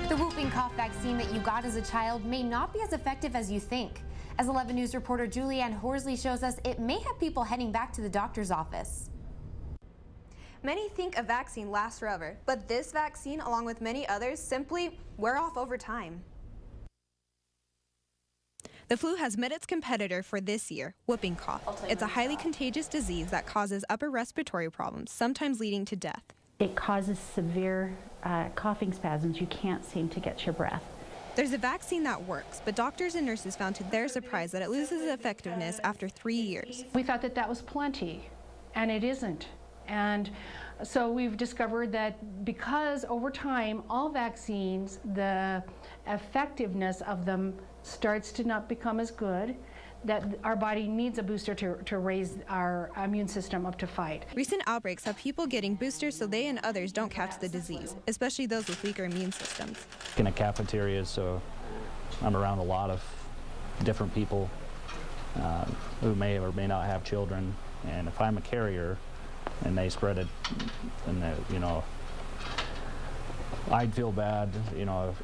The whooping cough vaccine that you got as a child may not be as effective as you think. As 11 News reporter Julianne Horsley shows us, it may have people heading back to the doctor's office. Many think a vaccine lasts forever, but this vaccine, along with many others, simply wear off over time. The flu has met its competitor for this year, whooping cough. It's a highly contagious disease that causes upper respiratory problems, sometimes leading to death. It causes severe coughing spasms. You can't seem to get your breath. There's a vaccine that works, but doctors and nurses found to their surprise that it loses effectiveness after 3 years. We thought that that was plenty, and it isn't. And so we've discovered that because over time, all vaccines, the effectiveness of them starts to not become as good, that our body needs a booster to raise our immune system up to fight. Recent outbreaks have people getting boosters so they and others don't catch the disease, especially those with weaker immune systems. In a cafeteria, so I'm around a lot of different people who may or may not have children, and if I'm a carrier and they spread it, and I'd feel bad,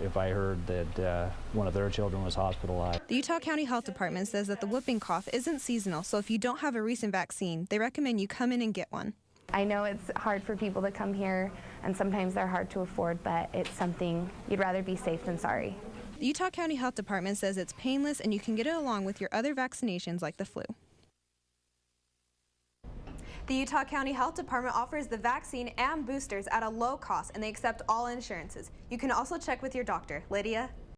if I heard that one of their children was hospitalized. The Utah County Health Department says that the whooping cough isn't seasonal, so if you don't have a recent vaccine, they recommend you come in and get one. I know it's hard for people to come here, and sometimes they're hard to afford, but it's something you'd rather be safe than sorry. The Utah County Health Department says it's painless and you can get it along with your other vaccinations like the flu. The Utah County Health Department offers the vaccine and boosters at a low cost, and they accept all insurances. You can also check with your doctor. Lydia?